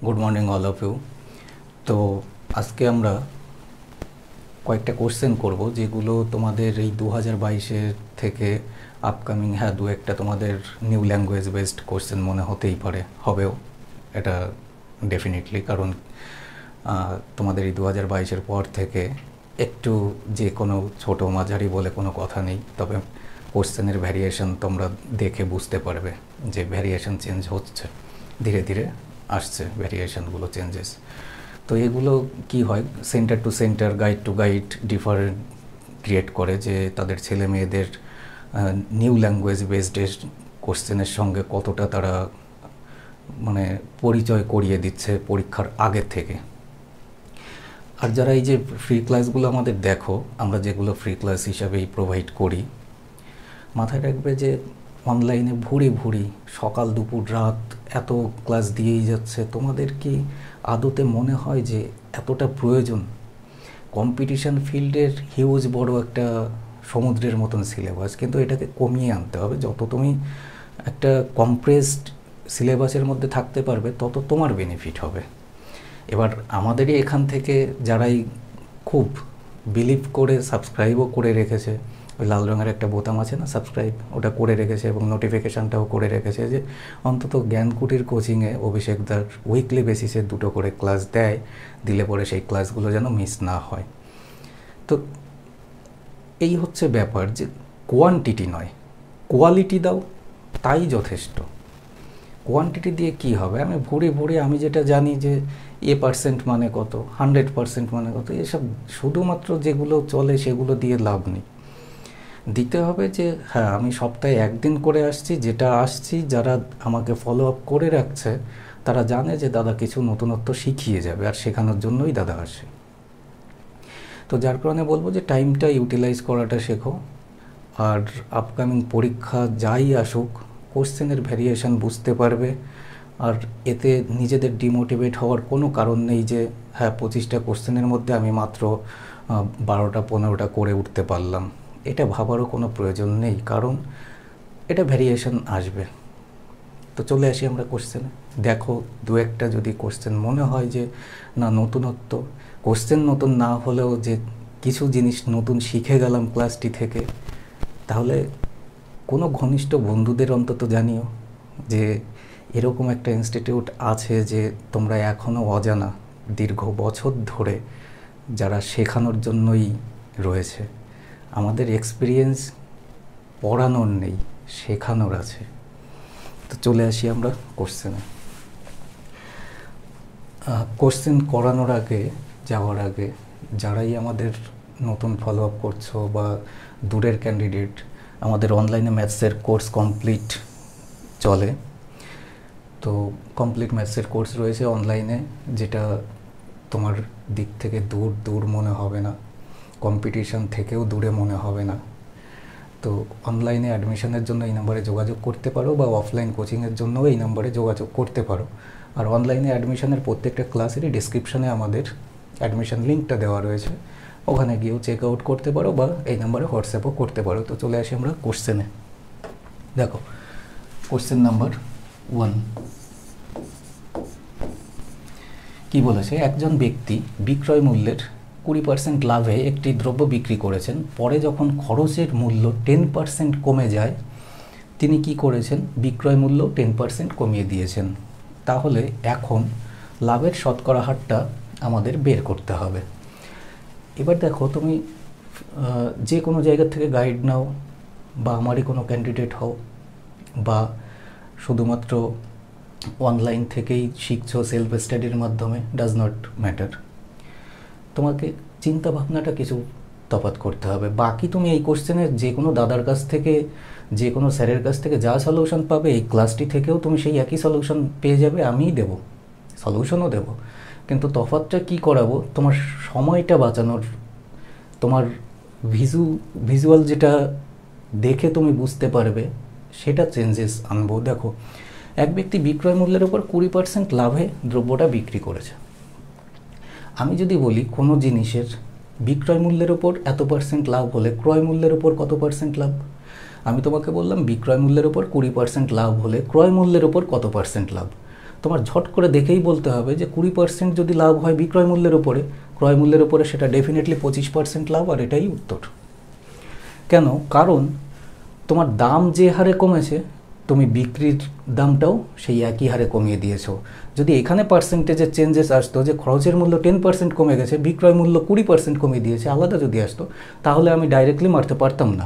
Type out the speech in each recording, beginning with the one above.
Good morning all of you. তো আজকে আমরা কয়েকটা কোশ্চেন করব যেগুলো তোমাদের এই 2022-এর থেকে আপকামিং দু একটা তোমাদের নিউ ল্যাঙ্গুয়েজ বেসড কোশ্চেন মনে হতেই পারে, হবেও এটা ডেফিনেটলি, কারণ তোমাদের এই 2022-এর পর থেকে একটু যে কোনো ছোটো মাঝারি বলে কোনো কথা নেই, তবে কোশ্চেনের ভ্যারিয়েশন তোমরা দেখে বুঝতে পারবে যে ভ্যারিয়েশন চেঞ্জ হচ্ছে, ধীরে ধীরে আসছে ভ্যারিয়েশনগুলো চেঞ্জেস। তো এগুলো কি হয়, centre to centre, guide to guide different create করে যে তাদের ছেলে মেয়েদের নিউ ল্যাঙ্গুয়েজ বেসড কোশ্চেনের সঙ্গে কতটা তারা মানে পরিচয় করিয়ে দিচ্ছে পরীক্ষার আগের থেকে। আর যারা এই যে ফ্রি ক্লাসগুলো আমাদের দেখো, আমরা যেগুলো ফ্রি ক্লাস হিসাবেই প্রোভাইড করি, মাথায় রাখবে যে অনলাইনে ভুরি ভুরি সকাল দুপুর রাত এত ক্লাস দিয়েই যাচ্ছে। তোমাদের কি আদতে মনে হয় যে এতটা প্রয়োজন? কম্পিটিশান ফিল্ডের হিউজ বড় একটা সমুদ্রের মতন সিলেবাস, কিন্তু এটাকে কমিয়ে আনতে হবে। যত তুমি একটা কম্প্রেসড সিলেবাসের মধ্যে থাকতে পারবে তত তোমার বেনিফিট হবে। এবার আমাদেরই এখান থেকে যারাই খুব বিলিভ করে সাবস্ক্রাইবও করে রেখেছে, ওই লাল রঙের একটা বোতাম আছে না, সাবস্ক্রাইব, ওটা করে রেখেছে এবং নোটিফিকেশানটাও করে রেখেছে যে অন্তত জ্ঞানকুটির কোচিংয়ে অভিষেকদার উইকলি বেসিসে 2টো করে ক্লাস দেয়, দিলে পরে সেই ক্লাসগুলো যেন মিস না হয়। তো এই হচ্ছে ব্যাপার, যে কোয়ান্টিটি নয়, কোয়ালিটি দাও, তাই যথেষ্ট। কোয়ান্টিটি দিয়ে কি হবে? আমি ভুড়ি ভুড়ি আমি যেটা জানি যে % মানে কত, 100% মানে কত, এসব শুধুমাত্র যেগুলো চলে সেগুলো দিয়ে লাভ নেই। দিতে হবে যে হ্যাঁ, আমি সপ্তাহে একদিন করে আসছি, যেটা আসছি যারা আমাকে ফলো আপ করে রাখছে তারা জানে যে দাদা কিছু নতুনত্ব শিখিয়ে যাবে, আর শেখানোর জন্যই দাদা আসে। তো যার কারণে বলবো যে টাইমটা ইউটিলাইজ করাটা শেখো। আর আপকামিং পরীক্ষা যাই আসুক, কোশ্চেনের ভ্যারিয়েশন বুঝতে পারবে, আর এতে নিজেদের ডিমোটিভেট হওয়ার কোনো কারণ নেই যে হ্যাঁ 25টা কোশ্চেনের মধ্যে আমি মাত্র 12টা 15টা করে উঠতে পারলাম। এটা ভাবারও কোনো প্রয়োজন নেই, কারণ এটা ভ্যারিয়েশন আসবে। তো চলে আসি আমরা কোশ্চেনে। দেখো, দু একটা যদি কোশ্চেন মনে হয় যে না নতুনত্ব, কোশ্চেন নতুন না হলেও যে কিছু জিনিস নতুন শিখে গেলাম ক্লাসটি থেকে, তাহলে কোনো ঘনিষ্ঠ বন্ধুদের অন্তত জানিও যে এরকম একটা ইনস্টিটিউট আছে যে তোমরা এখনও অজানা, দীর্ঘ বছর ধরে যারা শেখানোর জন্যই রয়েছে। আমাদের এক্সপিরিয়েন্স পড়ানোর নেই, শেখানোর আছে। তো চলে আসি আমরা কোশ্চেনে। কোশ্চেন করানোর আগে, যাওয়ার আগে, যারাই আমাদের নতুন ফলো আপ করছো বা দূরের ক্যান্ডিডেট, আমাদের অনলাইনে ম্যাথসের কোর্স কমপ্লিট চলে। তো কমপ্লিট ম্যাথসের কোর্স রয়েছে অনলাইনে, যেটা তোমার দিক থেকে দূর দূর মনে হবে না, কম্পিটিশান থেকেও দূরে মনে হবে না। তো অনলাইনে অ্যাডমিশনের জন্য এই নাম্বারে যোগাযোগ করতে পারো, বা অফলাইন কোচিংয়ের জন্যও এই নাম্বারে যোগাযোগ করতে পারো। আর অনলাইনে অ্যাডমিশনের প্রত্যেকটা ক্লাসেরই ডিসক্রিপশানে আমাদের অ্যাডমিশন লিঙ্কটা দেওয়া রয়েছে, ওখানে গিয়েও চেক আউট করতে পারো, বা এই নাম্বারে হোয়াটসঅ্যাপও করতে পারো। তো চলে আসি আমরা কোশ্চেনে। দেখো, কোশ্চেন নাম্বার 1 কি বলেছে, একজন ব্যক্তি বিক্রয় মূল্যের 20% লাভে একটি দ্রব্য বিক্রি করেছেন। পরে যখন খরচের মূল্য 10% কমে যায়, তিনি কি করেছেন? বিক্রয় মূল্য 10% কমিয়ে দিয়েছেন। তাহলে এখন লাভের শতকরা হারটা আমাদের বের করতে হবে। এবার দেখো, তুমি যে কোনো জায়গা থেকে গাইড নাও, বা আমারই কোনো ক্যান্ডিডেট হও, বা শুধুমাত্র অনলাইন থেকেই শিখছো সেলফ স্টাডির মাধ্যমে, ডাজ নট ম্যাটার, তোমাকে চিন্তা ভাবনাটা কিছু তফাৎ করতে হবে। বাকি তুমি এই কোশ্চেনের যে কোনো দাদার কাছ থেকে, যে কোনো স্যারের কাছ থেকে যা সলিউশন পাবে, এই ক্লাসটি থেকেও তুমি সেই একই সলিউশন পেয়ে যাবে, আমিই দেবো, সলিউশনও দেবো। কিন্তু তফাৎটা কি করাবো? তোমার সময়টা বাঁচানোর, তোমার ভিজুয়াল যেটা দেখে তুমি বুঝতে পারবে সেটা চেঞ্জেস আনবো। দেখো, এক ব্যক্তি বিক্রয় মূল্যের উপর 20% লাভে দ্রব্যটা বিক্রি করেছে। আমি যদি বলি কোনো জিনিসের বিক্রয় মূল্যের উপর এত % লাভ হলে ক্রয় মূল্যের উপর কত % লাভ, আমি তোমাকে বললাম বিক্রয় মূল্যের উপর 20% লাভ হলে ক্রয় মূল্যের উপর কত % লাভ। তোমার ঝট করে দেখেই বলতে হবে যে 20% যদি লাভ হয় বিক্রয় মূল্যের উপরে, ক্রয় মূল্যের উপরে সেটা ডেফিনেটলি 25% লাভ, আর এটাই উত্তর। কেন? কারণ তোমার দাম যে হারে কমেছে তুমি বিক্রির দামটাও সেই একই হারে কমিয়ে দিয়েছো। যদি এখানে পার্সেন্টেজের চেঞ্জেস আসতো যে খরচের মূল্য 10% কমে গেছে, বিক্রয় মূল্য 20% কমিয়ে দিয়েছে, আলাদা যদি আসতো, তাহলে আমি ডাইরেক্টলি মারতে পারতাম না।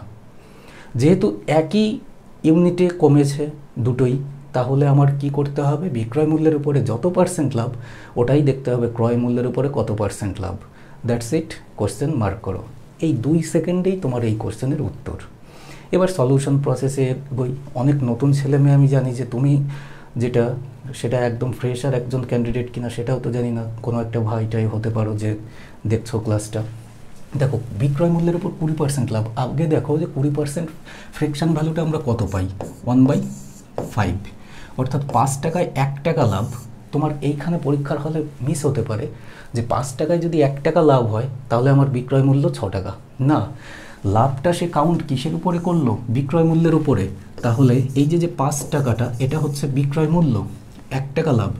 যেহেতু একই ইউনিটে কমেছে দুটোই, তাহলে আমার কি করতে হবে? বিক্রয় মূল্যের উপরে যত পার্সেন্ট লাভ ওটাই দেখতে হবে ক্রয় মূল্যের উপরে কত percent love. That's it, question mark করো। এই 2 সেকেন্ডেই তোমার এই কোশ্চেনের উত্তর। এবার সলিউশন প্রসেসে বই, অনেক নতুন ছেলে মেয়ে আমি জানি যে তুমি যেটা সেটা একদম ফ্রেশ আর একজন ক্যান্ডিডেট কিনা সেটাও তো জানি না, কোনো একটা ভাইটাই হতে পারো যে দেখছো ক্লাসটা। দেখো বিক্রয় মূল্যের উপর 20% লাভ, আগে দেখো যে 20% ফ্র্যাকশন ভ্যালুটা আমরা কত পাই? 1/5, অর্থাৎ 5 টাকায় 1 টাকা লাভ। তোমার এইখানে পরীক্ষার হলে মিস হতে পারে যে 5 টাকায় যদি 1 টাকা লাভ হয় তাহলে আমার বিক্রয় মূল্য 6 টাকা। না, লাভটা সে কাউন্ট কিসের উপরে করলো? বিক্রয় মূল্যের উপরে। তাহলে এই যে 5 টাকাটা এটা হচ্ছে বিক্রয় মূল্য, 1 টাকা লাভ।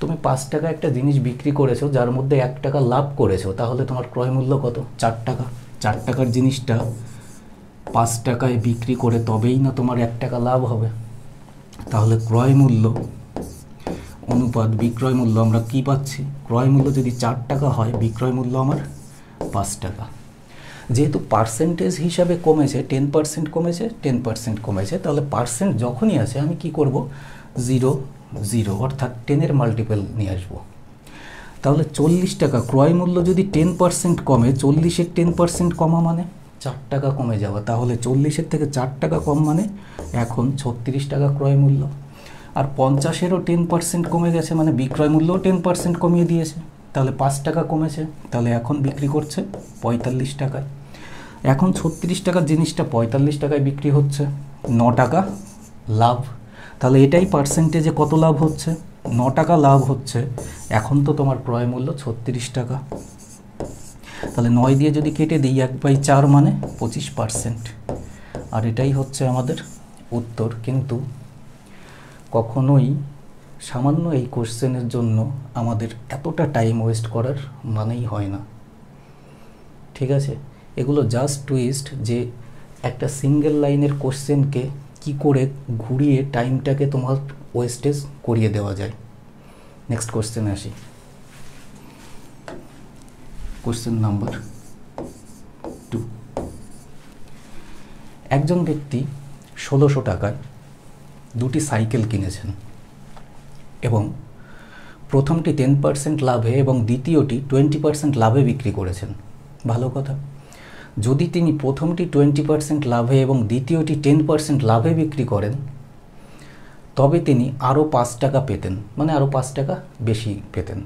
তুমি 5 টাকা একটা জিনিস বিক্রি করেছো যার মধ্যে 1 টাকা লাভ করেছো, তাহলে তোমার ক্রয় মূল্য কত? 4 টাকা। 4 টাকার জিনিসটা 5 টাকায় বিক্রি করে তবেই না তোমার 1 টাকা লাভ হবে। তাহলে ক্রয় মূল্য অনুপাত বিক্রয় মূল্য আমরা কি পাচ্ছি? ক্রয় মূল্য যদি 4 টাকা হয়, বিক্রয় মূল্য আমার 5 টাকা। যেহেতু পার্সেন্টেজ হিসাবে কমেছে, 10% কমেছে, 10% কমেছে, তাহলে পার্সেন্ট যখনই আছে আমি কি করব? 0, 0, অর্থাৎ 10-এর মাল্টিপল নিয়ে আসবো। তাহলে 40 টাকা ক্রয় মূল্য যদি 10% কমে, 40-এর 10% কমা মানে 4 টাকা কমে যাওয়া। তাহলে 40-এর থেকে 4 টাকা কম মানে এখন 36 টাকা ক্রয় মূল্য। আর 50-এরও 10% কমে গেছে মানে বিক্রয় মূল্যও 10% কমিয়ে দিয়েছে, তাহলে 5 টাকা কমেছে, তাহলে এখন বিক্রি করছে 45 টাকায়। এখন 36 টাকার জিনিসটা 45 টাকায় বিক্রি হচ্ছে, 9 টাকা লাভ। তাহলে এটাই পার্সেন্টেজে কত লাভ হচ্ছে? 9 টাকা লাভ হচ্ছে। এখন তো তোমার ক্রয় মূল্য 36 টাকা। তাহলে 9 দিয়ে যদি কেটে দিই 1/4 মানে 25%। আর এটাই হচ্ছে আমাদের উত্তর। কিন্তু কখনোই সামান্য এই কোশ্চেনের জন্য আমাদের এতটা টাইম ওয়েস্ট করার মানেই হয় না, ঠিক আছে? এগুলো জাস্ট টুইস্ট, যে একটা সিঙ্গেল লাইনের কোশ্চেনকে কি করে ঘুরিয়ে টাইমটাকে তোমার ওয়েস্টেজ করিয়ে দেওয়া যায়। নেক্সট কোশ্চেনে আসি। Question number 2। একজন ব্যক্তি 1600 টাকায় 2টি সাইকেল কিনেছেন এবং প্রথমটি 10% লাভে এবং দ্বিতীয়টি 20% লাভে বিক্রি করেছেন। ভালো কথা। যদি তিনি প্রথমটি 20% লাভে এবং দ্বিতীয়টি 10% লাভে বিক্রি করেন, তবে তিনি আরও 5 টাকা পেতেন, মানে আরও 5 টাকা বেশি পেতেন।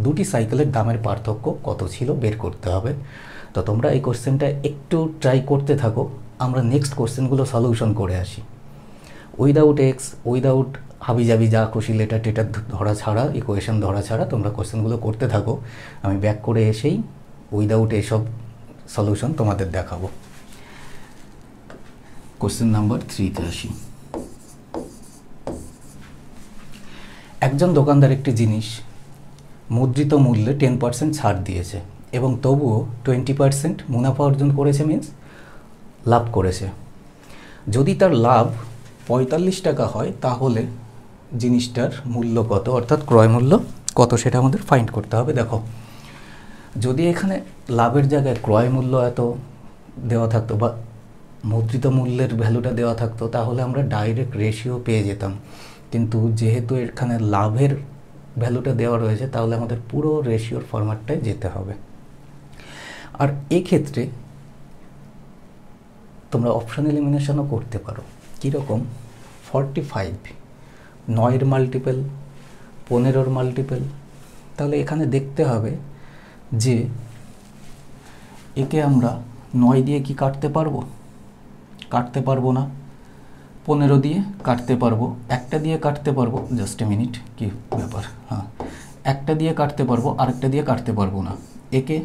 দুটি সাইকেলের দামের পার্থক্য কত ছিল বের করতে হবে। তো তোমরা এই কোশ্চেনটা একটু ট্রাই করতে থাকো, আমরা নেক্সট কোশ্চেনগুলো সলিউশন করে আসি। উইদাউট এক্স, উইদাউট হাবিজাবি যা খুশি লেটার টেটার ধরা ছাড়া, ইকুয়েশন ধরা ছাড়া তোমরা কোশ্চেনগুলো করতে থাকো। আমি ব্যাক করে এসেই উইদাউট এসব সলিউশন তোমাদের দেখাবো। কোশ্চেন নাম্বার 3-তে আসি। একজন দোকানদার একটি জিনিস মুদ্রিত মূল্যে 10% ছাড় দিয়েছে এবং তবুও 20% মুনাফা অর্জন করেছে, মিন্স লাভ করেছে। যদি তার লাভ 45 টাকা হয় তাহলে জিনিসটার মূল্য কত, অর্থাৎ ক্রয় মূল্য কত, সেটা আমাদের ফাইন্ড করতে হবে। দেখো, যদি এখানে লাভের জায়গায় ক্রয় মূল্য এত দেওয়া থাকতো বা মুদ্রিত মূল্যের ভ্যালুটা দেওয়া থাকতো, তাহলে আমরা ডাইরেক্ট রেশিও পেয়ে যেতাম। কিন্তু যেহেতু এখানে লাভের ভ্যালুটা দেওয়া রয়েছে, তাহলে আমাদের পুরো রেশিওর ফরম্যাটটায় যেতে হবে। আর এক্ষেত্রে তোমরা অপশন এলিমিনেশনও করতে পারো। কীরকম? 45 9-এর মাল্টিপল, 15-র মাল্টিপল। তাহলে এখানে দেখতে হবে যে একে আমরা 9 দিয়ে কি কাটতে পারবো? কাটতে পারবো না। 15 দিয়ে কাটতে পারবো, একটা দিয়ে কাটতে পারবো। জাস্ট এ মিনিট, কি ব্যাপার? হ্যাঁ, একটা দিয়ে কাটতে পারবো, আরেকটা দিয়ে কাটতে পারবো না। একে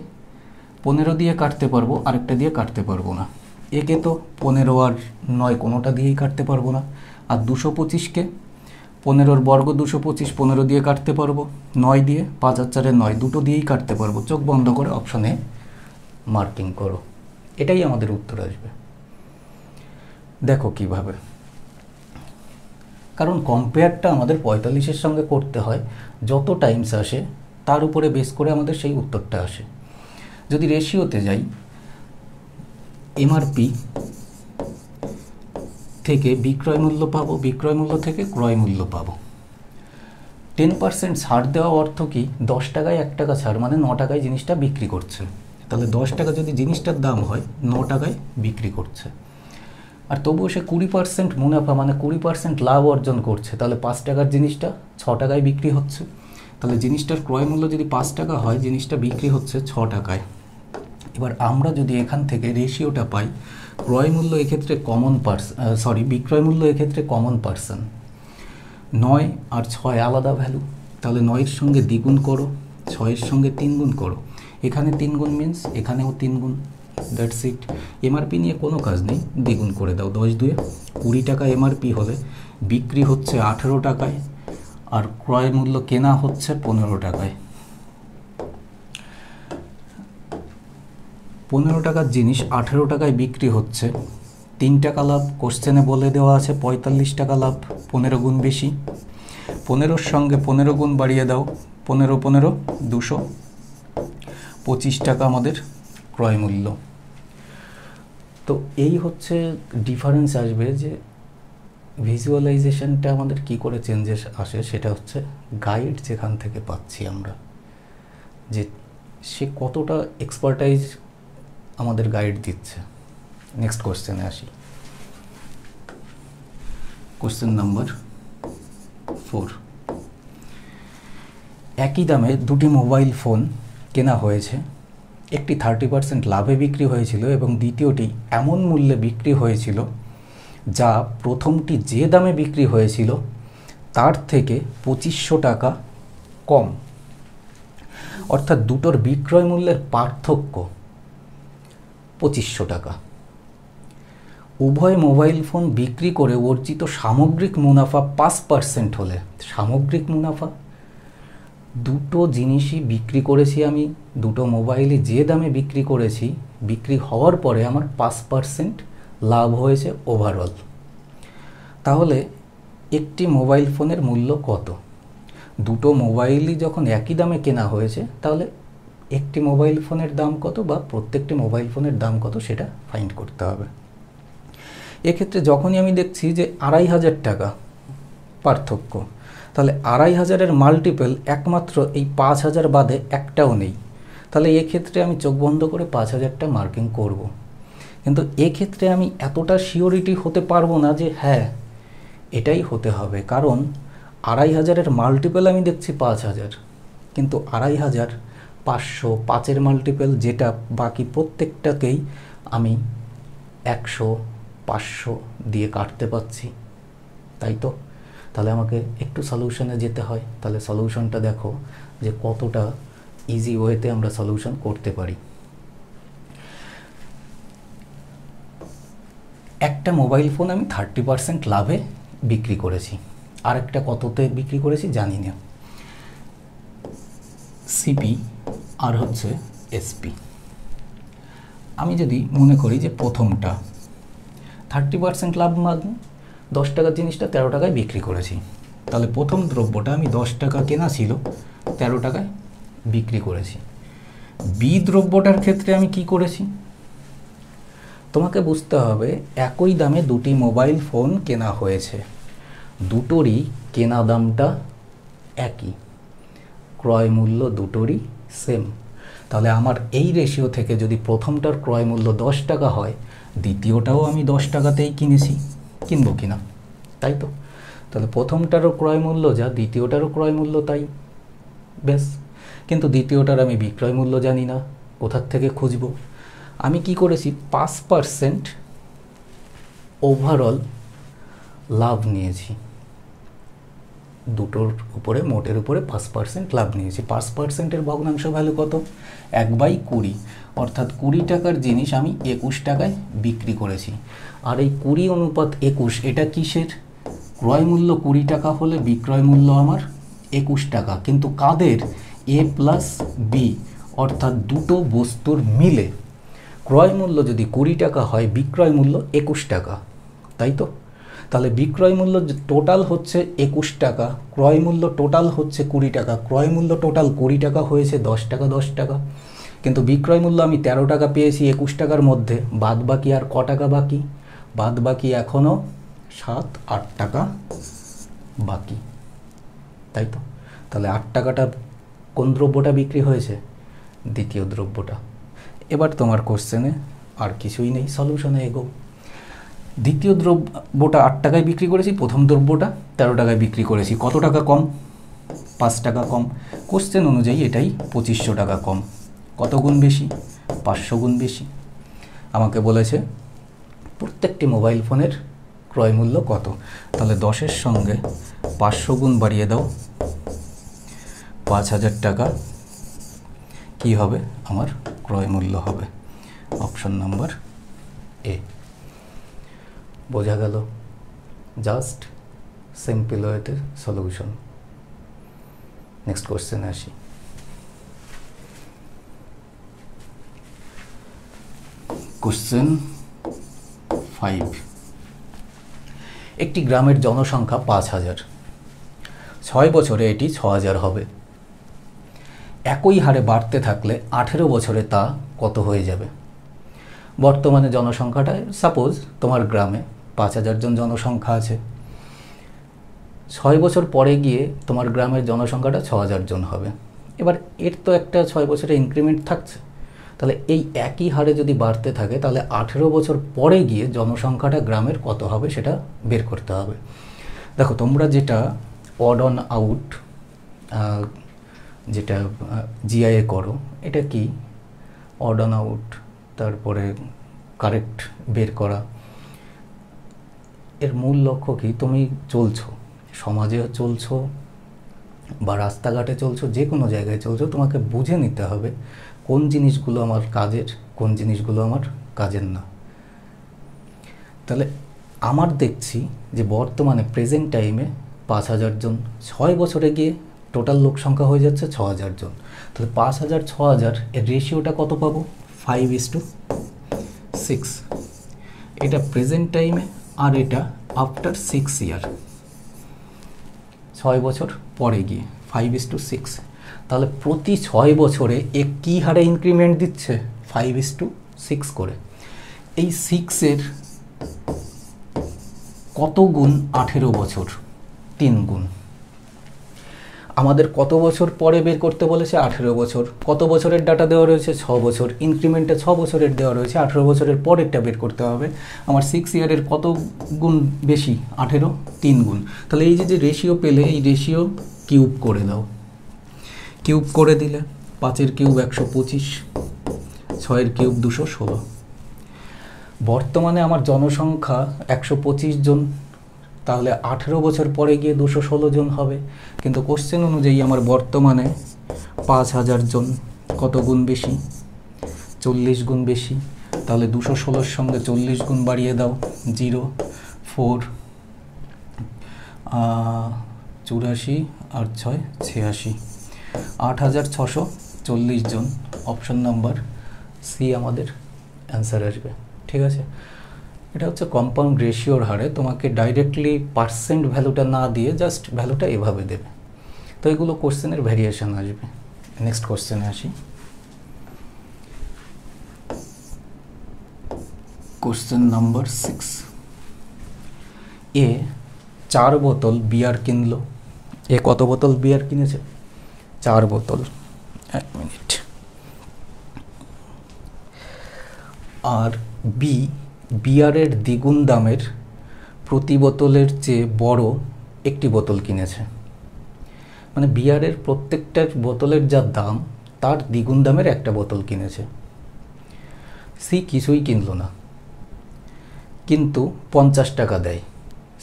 15 দিয়ে কাটতে পারবো, আরেকটা দিয়ে কাটতে পারবো না। একে তো 15 আর 9 কোনোটা দিয়েই কাটতে পারবো না। আর 225কে 15 বর্গ 225, 15 দিয়ে কাটতে পারবো, 9 দিয়ে, 5 আর 4 9, দুটো দিয়েই কাটতে পারবো। চোখ বন্ধ করে অপশনে মার্কিং করো, এটাই আমাদের উত্তর আসবে। দেখো কিভাবে, কারণ কম্পেয়ারটা আমাদের 45-এর সঙ্গে করতে হয়, যত টাইমস আসে তার উপরে বেস করে আমাদের সেই উত্তরটা আসে। যদি রেশিওতে যাই, এমআরপি থেকে বিক্রয় মূল্য পাবো, বিক্রয় মূল্য থেকে ক্রয় মূল্য পাবো। 10% ছাড় দেওয়া অর্থ কি? 10 টাকায় 1 টাকা ছাড়, মানে 9 টাকায় জিনিসটা বিক্রি করছে। তাহলে 10 টাকা যদি জিনিসটার দাম হয়, 9 টাকায় বিক্রি করছে। আর তবুও সে 20% মুনাফা, মানে 20% লাভ অর্জন করছে। তাহলে 5 টাকার জিনিসটা 6 টাকায় বিক্রি হচ্ছে। তাহলে জিনিসটার ক্রয় মূল্য যদি 5 টাকা হয়, জিনিসটা বিক্রি হচ্ছে 6 টাকায়। এবার আমরা যদি এখান থেকে রেশিওটা পাই, ক্রয় মূল্য এক্ষেত্রে বিক্রয় মূল্য এক্ষেত্রে কমন পার্সন, 9 আর 6 আলাদা ভ্যালু। তাহলে 9-এর সঙ্গে দ্বিগুণ করো, 6-এর সঙ্গে 3 গুণ করো। এখানে 3 গুণ মিন্স এখানেও 3 গুণ, দ্যাটস ইট। এমআরপি নিয়ে কোনো কাজ নেই, দ্বিগুণ করে দাও। 10 দুয়ে 20 টাকা এমআরপি হলে বিক্রি হচ্ছে 18 টাকায়, আর ক্রয় মূল্য কেনা হচ্ছে 15 টাকায়। 15 টাকার জিনিস 18 টাকায় বিক্রি হচ্ছে, 3 টাকা লাভ। কোশ্চেনে বলে দেওয়া আছে 45 টাকা লাভ, 15 গুণ বেশি। 15-র সঙ্গে 15 গুণ বাড়িয়ে দাও, 15 15 225 টাকা আমাদের ক্রয় মূল্য। তো এই হচ্ছে ডিফারেন্স আসবে, যে ভিজুয়ালাইজেশনটা আমাদের কি করে চেঞ্জেস আসে, সেটা হচ্ছে গাইড যেখান থেকে পাচ্ছি আমরা, যে সে কতটা এক্সপার্টাইজ আমাদের গাইড দিচ্ছে। নেক্সট কোশ্চেনে আসি। Question number 4। একই দামে দুটি মোবাইল ফোন কেনা হয়েছে, একটি 30% লাভে বিক্রি হয়েছিল এবং দ্বিতীয়টি এমন মূল্যে বিক্রি হয়েছিল যা প্রথমটি যে দামে বিক্রি হয়েছিল তার থেকে 2500 টাকা কম। অর্থাৎ দুটোর বিক্রয় মূল্যের পার্থক্য 2500 টাকা। উভয় মোবাইল ফোন বিক্রি করে অর্জিত সামগ্রিক মুনাফা 5% হলে, সামগ্রিক মুনাফা, দুটো জিনিসই বিক্রি করেছি আমি, দুটো মোবাইলই যে দামে বিক্রি করেছি, বিক্রি হওয়ার পরে আমার 5% লাভ হয়েছে ওভারঅল। তাহলে একটি মোবাইল ফোনের মূল্য কত? দুটো মোবাইলই যখন একই দামে কেনা হয়েছে, তাহলে একটি মোবাইল ফোনের দাম কত বা প্রত্যেকটি মোবাইল ফোনের দাম কত সেটা ফাইন্ড করতে হবে। এক্ষেত্রে যখনই আমি দেখছি যে 2500 টাকা পার্থক্য, তাহলে 2500-এর মাল্টিপল একমাত্র এই 5000 বাদে একটাও নেই। তাহলে এক্ষেত্রে আমি চোখ বন্ধ করে 5000টা মার্কিং করব। কিন্তু এক্ষেত্রে আমি এতটা শিওরিটি হতে পারবো না যে হ্যাঁ এটাই হতে হবে, কারণ 2500-এর মাল্টিপল আমি দেখছি 5000, কিন্তু 2500, 500, 5-এর মাল্টিপল যেটা, বাকি প্রত্যেকটাকেই আমি 100, 500 দিয়ে কাটতে পাচ্ছি, তাই তো? তাহলে আমাকে একটু সলিউশনে যেতে হয়। তাহলে সলিউশনটা দেখো যে কতটা ইজি ওয়েতে আমরা সলিউশন করতে পারি। একটা মোবাইল ফোন আমি 30% লাভে বিক্রি করেছি, আর একটা কততে বিক্রি করেছি জানি না, সিপি আর হচ্ছে এসপি। আমি যদি মনে করি যে প্রথমটা 30% লাভ, মানে 10 টাকার জিনিসটা 13 টাকায় বিক্রি করেছি, তাহলে প্রথম দ্রব্যটা আমি 10 টাকা কেনা ছিল, 13 টাকায় বিক্রি করেছি। বি দ্রব্যটার ক্ষেত্রে আমি কি করেছি? তোমাকে বুঝতে হবে একই দামে দুটি মোবাইল ফোন কেনা হয়েছে, দুটোরই কেনা দামটা একই, ক্রয় মূল্য দুটোরই সেম। তাহলে আমার এই রেশিও থেকে যদি প্রথমটার ক্রয় মূল্য 10 টাকা হয়, দ্বিতীয়টাও আমি 10 টাকাতেই কিনবো কিনা, তাই তো? তাহলে প্রথমটারও ক্রয় মূল্য যা, দ্বিতীয়টারও ক্রয় মূল্য তাই, বেশ। কিন্তু দ্বিতীয়টার আমি বিক্রয় মূল্য জানি না, কোথার থেকে খুঁজব? আমি কি করেছি, 5% ওভারঅল লাভ নিয়েছি, দুটোর উপরে, মোটের উপরে 5% লাভ নিয়েছি। 5%-এর ভগ্নাংশ ভ্যালু কত? 1/20, অর্থাৎ 20 টাকার জিনিস আমি 21 টাকায় বিক্রি করেছি। আর এই 20 অনুপাত 21 এটা কিসের? ক্রয় মূল্য 20 টাকা হলে বিক্রয় মূল্য আমার 21 টাকা, কিন্তু কাদের? এ প্লাস বি, অর্থাৎ দুটো বস্তুর মিলে ক্রয় মূল্য যদি 20 টাকা হয়, বিক্রয় মূল্য 21 টাকা, তাই তো? তাহলে বিক্রয় মূল্য টোটাল হচ্ছে 21 টাকা, ক্রয় মূল্য টোটাল হচ্ছে 20 টাকা, ক্রয় মূল্য টোটাল 20 টাকা হয়েছে 10 টাকা 10 টাকা, কিন্তু বিক্রয় মূল্য আমি 13 টাকা পেয়েছি 21 টাকার মধ্যে, বাদ বাকি আর ক টাকা বাকি? বাদ বাকি এখনও 7-8 টাকা বাকি, তাই তো? তাহলে 8 টাকাটা কোন দ্রব্যটা বিক্রি হয়েছে? দ্বিতীয় দ্রব্যটা। এবার তোমার কোশ্চেনে আর কিছুই নেই, সলিউশনে এগো। দ্বিতীয় দ্রব্যটা 8 টাকায় বিক্রি করেছি, প্রথম দ্রব্যটা 13 টাকায় বিক্রি করেছি, কত টাকা কম? 5 টাকা কম। কোশ্চেন অনুযায়ী এটাই 2500 টাকা কম। কত গুণ বেশি? 500 গুণ বেশি। আমাকে বলেছে প্রত্যেকটি মোবাইল ফোনের ক্রয় মূল্য কত, তাহলে 10-এর সঙ্গে 500 গুণ বাড়িয়ে দাও, 5000 টাকা কি হবে? আমার ক্রয় মূল্য হবে। Option number A. বোঝা গেল? জাস্ট সিম্পল ওয়েতে সলিউশন। নেক্সট কোশ্চেনে আসি। কোশ্চেন 5। একটি গ্রামের জনসংখ্যা 5000, 6 বছরে এটি 6000 হবে। একই হারে বাড়তে থাকলে 18 বছরে তা কত হয়ে যাবে? বর্তমানে জনসংখ্যাটা, সাপোজ তোমার গ্রামে 5000 জন জনসংখ্যা আছে, 6 বছর পরে গিয়ে তোমার গ্রামের জনসংখ্যাটা 6000 জন হবে। এবার এর তো একটা 6 বছরে ইনক্রিমেন্ট থাকছে, তাহলে এই একই হারে যদি বাড়তে থাকে তাহলে 18 বছর পরে গিয়ে জনসংখ্যাটা গ্রামের কত হবে সেটা বের করতে হবে। দেখো, তোমরা যেটা অড অন আউট, যেটা জিআইএ করো, এটা কি? অড অন আউট, তারপরে কারেক্ট বের করা। এর মূল লক্ষ্য কি? তুমি চলছো, সমাজে চলছো বা রাস্তাঘাটে চলছো, যে কোনো জায়গায় চলছো, তোমাকে বুঝে নিতে হবে কোন জিনিসগুলো আমার কাজের, কোন জিনিসগুলো আমার কাজের না। তাহলে আমার দেখছি যে বর্তমানে প্রেজেন্ট টাইমে 5000 জন, 6 বছরে গিয়ে টোটাল লোক সংখ্যা হয়ে যাচ্ছে 6000 জন। তাহলে 5000 6000 এর রেশিওটা কত পাবো? 5:6। এটা প্রেজেন্ট টাইমে, আর এটা আফটার 6 ইয়ার, 6 বছর পরে গিয়ে 5:6। তাহলে প্রতি 6 বছরে এ কী হারে ইনক্রিমেন্ট দিচ্ছে? 5:6 করে। এই 6-এর কত গুণ? 18 বছর, 3 গুণ। আমাদের কত বছর পরে বের করতে বলেছে? 18 বছর। কত বছরের ডাটা দেওয়া রয়েছে? 6 বছর। ইনক্রিমেন্টটা 6 বছরের দেওয়া রয়েছে, 18 বছরের পরেরটা বের করতে হবে। আমার 6 ইয়ারের কত গুণ বেশি? 18, 3 গুণ। তাহলে এই যে রেশিও পেলে, এই রেশিও কিউব করে দাও। কিউব করে দিলে 5-এর কিউব 125, 6-এর কিউব 216। বর্তমানে আমার জনসংখ্যা 125 জন, তাহলে 18 বছর পরে গিয়ে 216 জন হবে। কিন্তু কোশ্চেন অনুযায়ী আমার বর্তমানে 5000 জন, কত গুণ বেশি? 40 গুণ বেশি। তাহলে 216-র সঙ্গে 40 গুণ বাড়িয়ে দাও, 0, 4, 84 আর 6, 86, 8640 জন। অপশন নাম্বার সি আমাদের অ্যান্সার আসবে। ঠিক আছে? এটা হচ্ছে কম্পাউন্ড রেশিওর হারে, তোমাকে ডাইরেক্টলি পার্সেন্ট ভ্যালুটা না দিয়ে জাস্ট ভ্যালুটা এভাবে দেবে। তো এগুলো কোশ্চেনের ভ্যারিয়েশন আসবে। নেক্সট কোশ্চেনে আসি। Question number 6। এ 4 বোতল বিয়ার কিনলো। এ কত বোতল বিয়ার কিনেছে? 4 বোতল। 1 মিনিট। আর বি বিয়ারের দ্বিগুণ দামের প্রতি বোতলের চেয়ে বড় একটি বোতল কিনেছে। মানে বিয়ারের প্রত্যেকটা বোতলের যা দাম তার দ্বিগুণ দামের একটা বোতল কিনেছে। সি কিছুই কিনলো না, কিন্তু 50 টাকা দেয়।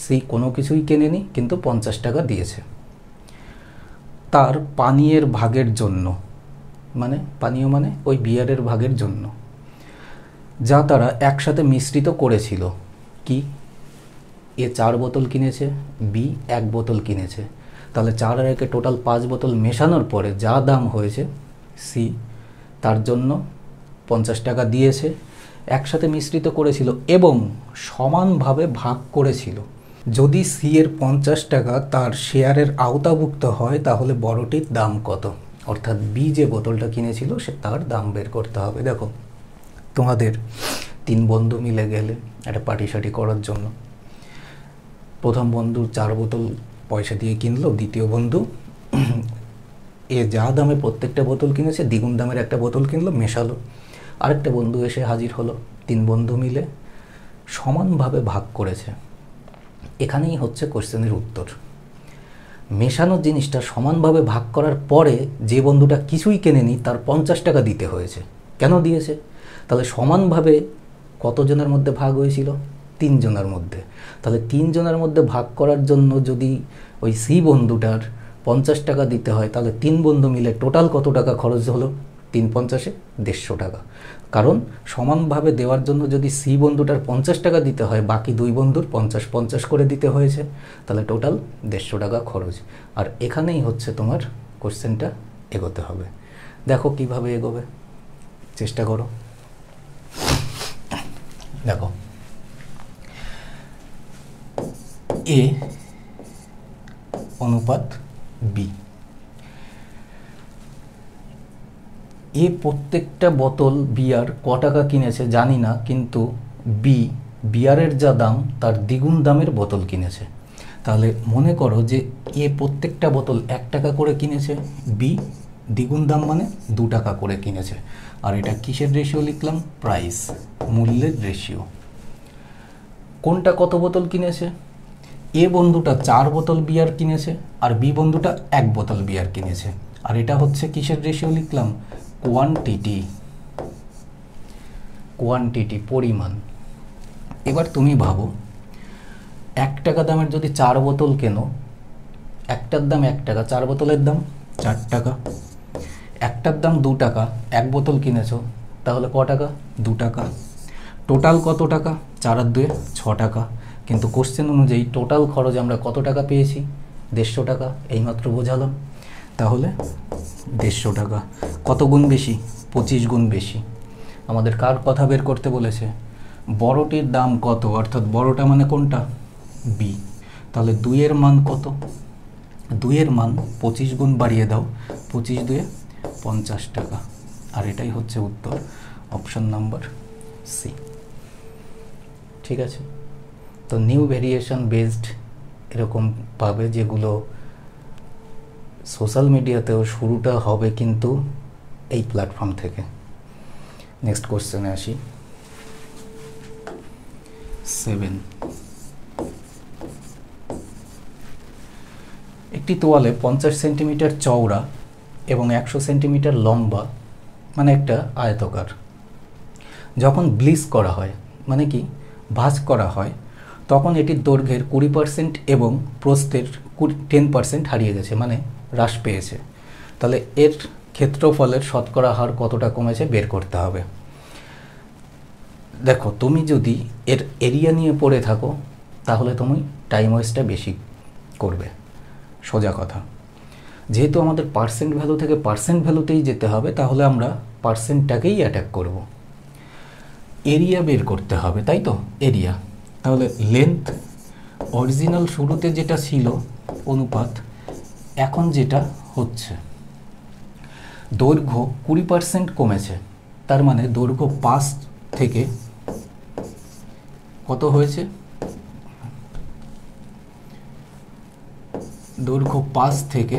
সি কোনো কিছুই কেনেনি, কিন্তু 50 টাকা দিয়েছে। তার পানীয়ের ভাগের জন্য, মানে পানীয় মানে ওই বিয়ারের ভাগের জন্য, যা তারা একসাথে মিশ্রিত করেছিল। কি? এ 4 বোতল কিনেছে, বি 1 বোতল কিনেছে। তাহলে 4 আর 1 টোটাল 5 বোতল মেশানোর পরে যা দাম হয়েছে সি তার জন্য 50 টাকা দিয়েছে, একসাথে মিশ্রিত করেছিল এবং সমানভাবে ভাগ করেছিল। যদি সি এর 50 টাকা তার শেয়ারের আওতাভুক্ত হয় তাহলে বড়টির দাম কত, অর্থাৎ বি যে বোতলটা কিনেছিল সে তার দাম বের করতে হবে। দেখো তোমাদের 3 বন্ধু মিলে গেলে একটা পার্টি শার্টি করার জন্য, প্রথম বন্ধু 4 বোতল পয়সা দিয়ে কিনলো, দ্বিতীয় বন্ধু এ যা দামে প্রত্যেকটা বোতল কিনেছে দ্বিগুণ দামের একটা বোতল কিনলো, মেশালো। আরেকটা বন্ধু এসে হাজির হলো, 3 বন্ধু মিলে সমানভাবে ভাগ করেছে। এখানেই হচ্ছে কোশ্চেনের উত্তর। মেশানোর জিনিসটা সমানভাবে ভাগ করার পরে যে বন্ধুটা কিছুই কেনেনি তার 50 টাকা দিতে হয়েছে। কেন দিয়েছে? তাহলে সমানভাবে কতজনের মধ্যে ভাগ হয়েছিল? 3 জনের মধ্যে। তাহলে 3 জনের মধ্যে ভাগ করার জন্য যদি ওই সি বন্ধুটার 50 টাকা দিতে হয় তাহলে 3 বন্ধু মিলে টোটাল কত টাকা খরচ হলো? 3 50-এ 150 টাকা। কারণ সমানভাবে দেওয়ার জন্য যদি সি বন্ধুটার 50 টাকা দিতে হয়, বাকি 2 বন্ধুর 50-50 করে দিতে হয়েছে, তাহলে টোটাল 150 টাকা খরচ। আর এখানেই হচ্ছে তোমার কোশ্চেনটা এগোতে হবে। দেখো কিভাবে এগোবে, চেষ্টা করো। দেখো এ অনুপাত বি, এ প্রত্যেকটা বোতল বিয়ার ক টাকা কিনেছে জানি না, কিন্তু বি বিয়ারের যা দাম তার দ্বিগুণ দামের বোতল কিনেছে। তাহলে মনে করো যে এ প্রত্যেকটা বোতল 1 টাকা করে কিনেছে, বি দ্বিগুণ দাম মানে 2 টাকা করে কিনেছে। আর এটা কিসের রেশিও লিখলাম? প্রাইস, মূল্যের রেশিও। কোনটা কত বোতল কিনেছে? এ বন্ধুটা 4 বোতল বিয়ার কিনেছে আর বি বন্ধুটা 1 বোতল বিয়ার কিনেছে। আর এটা হচ্ছে কিসের রেশিও লিখলাম? কোয়ান্টিটি, কোয়ান্টিটি পরিমাণ। এবার তুমি ভাবো 1 টাকা দামের যদি 4 বোতল কেনো, একটার দাম 1 টাকা, 4 বোতলের দাম 4 টাকা। একটার দাম 2 টাকা, 1 বোতল কিনেছো, তাহলে ক টাকা? 2 টাকা। টোটাল কত টাকা? 4 আর 2 6 টাকা। কিন্তু কোশ্চেন অনুযায়ী টোটাল খরচ আমরা কত টাকা পেয়েছি? 150 টাকা। এইমাত্র বোঝালাম। তাহলে 150 টাকা কত গুণ বেশি? 25 গুণ বেশি। আমাদের কার কথা বের করতে বলেছে? বড়টির দাম কত, অর্থাৎ বড়টা মানে কোনটা? বি। তাহলে 2 এর মান কত? 2 এর মান 25 গুণ বাড়িয়ে দাও, 25 2 50 টাকা। আর এটাই হচ্ছে উত্তর, অপশন নাম্বার সি। ঠিক আছে, তো নিউ ভেরিয়েশন বেসড এরকম পাবে, যেগুলো সোশ্যাল মিডিয়াতেও শুরুটা হবে কিন্তু এই প্ল্যাটফর্ম থেকে। নেক্সট কোশ্চেনে আসি। 7, একটি তোয়ালে 50 সেন্টিমিটার চওড়া এবং 100 সেন্টিমিটার লম্বা, মানে একটা আয়তকার। যখন ব্লিচ করা হয়, মানে কি ভাঁজ করা হয়, তখন এটির দৈর্ঘ্যের 20% এবং প্রস্থের 10% হারিয়ে গেছে, মানে হ্রাস পেয়েছে। তাহলে এর ক্ষেত্রফলের শতকরা হার কতটা কমেছে বের করতে হবে। দেখো তুমি যদি এর এরিয়া নিয়ে পড়ে থাকো তাহলে তুমি টাইম ওয়েস্টটা বেশি করবে, সোজা কথা। যেহেতু আমাদের পার্সেন্ট ভ্যালু থেকে পার্সেন্ট ভ্যালুতেই যেতে হবে, তাহলে আমরা পার্সেন্টটাকেই অ্যাটাক করব। এরিয়া বের করতে হবে, তাই তো? এরিয়া, তাহলে লেন্থ অরিজিনাল শুরুতে যেটা ছিল অনুপাত এখন যেটা হচ্ছে, দৈর্ঘ্য 20% কমেছে, তার মানে দৈর্ঘ্য 5 থেকে কত হয়েছে? দৈর্ঘ্য 5 থেকে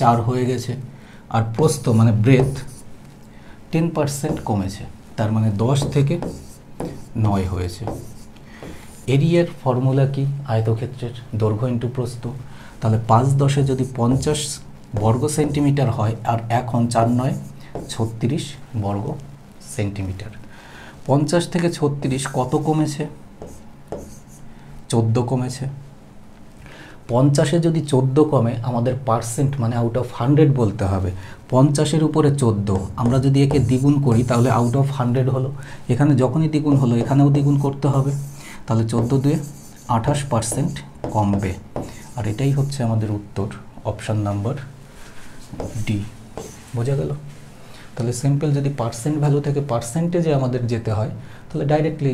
4 হয়ে গেছে। আর প্রস্থ মানে ব্রেথ 10% কমেছে, তার মানে 10 থেকে 9 হয়েছে। এরিয়ার ফর্মুলা কি? আয়তক্ষেত্রের দৈর্ঘ্য ইন্টু প্রস্থ। তাহলে 5 10-এ যদি 50 বর্গ সেন্টিমিটার হয়, আর এখন 4 9 36 বর্গ সেন্টিমিটার। 50 থেকে 36 কত কমেছে? 14 কমেছে। 50-এ যদি 14 কমে, আমাদের পার্সেন্ট মানে আউট অফ 100 বলতে হবে। 50-এর উপরে 14, আমরা যদি একে দ্বিগুণ করি তাহলে আউট অফ 100 হলো। এখানে যখনই দ্বিগুণ হলো এখানেও দ্বিগুণ করতে হবে। তাহলে 14 2 28% কমবে। আর এটাই হচ্ছে আমাদের উত্তর, অপশান নাম্বার ডি। বোঝা গেল? তাহলে সিম্পল, যদি পার্সেন্ট ভ্যালু থেকে পার্সেন্টেজে আমাদের যেতে হয় তাহলে ডাইরেক্টলি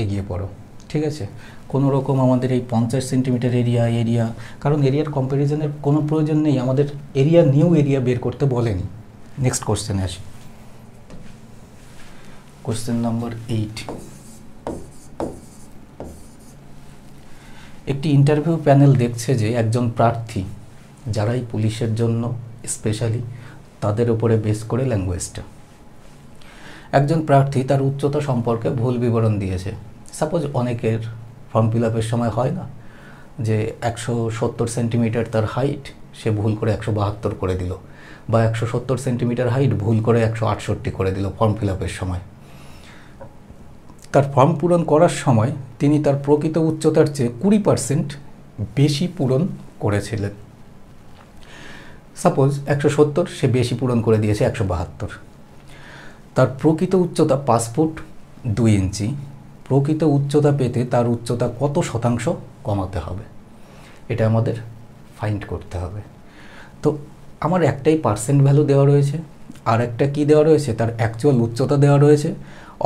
এগিয়ে পড়ো, ঠিক আছে? কোনো রকম আমাদের এই 50 সেন্টিমিটার এরিয়া, কারণ এরিয়ার কম্প্যারিজনের কোনো প্রয়োজন নেই, আমাদের নিউ এরিয়া বের করতে বলেনি। নেক্সট কোশ্চেনে আসি, কোশ্চেন নাম্বার 8। একটি ইন্টারভিউ প্যানেল দেখছে যে একজন প্রার্থী, যারাই পুলিশের জন্য স্পেশালি, তাদের উপরে বেস করে ল্যাঙ্গুয়েজটা, একজন প্রার্থী তার উচ্চতা সম্পর্কে ভুল বিবরণ দিয়েছে। সাপোজ অনেকের ফর্ম ফিল আপের সময় হয় না যে 170 সেন্টিমিটার তার হাইট, সে ভুল করে 172 করে দিল, বা 170 সেন্টিমিটার হাইট ভুল করে 168 করে দিল ফর্ম ফিল আপের সময়। তার ফর্ম পূরণ করার সময় তিনি তার প্রকৃত উচ্চতার চেয়ে 20% বেশি পূরণ করেছিলেন। সাপোজ 170, সে বেশি পূরণ করে দিয়েছে 172। তার প্রকৃত উচ্চতা 5 ফুট 2 ইঞ্চি। প্রকৃত উচ্চতা পেতে তার উচ্চতা কত শতাংশ কমাতে হবে, এটা আমাদের ফাইন্ড করতে হবে। তো আমার একটাই পার্সেন্ট ভ্যালু দেওয়া রয়েছে, আর একটা কী দেওয়া রয়েছে, তার অ্যাকচুয়াল উচ্চতা দেওয়া রয়েছে।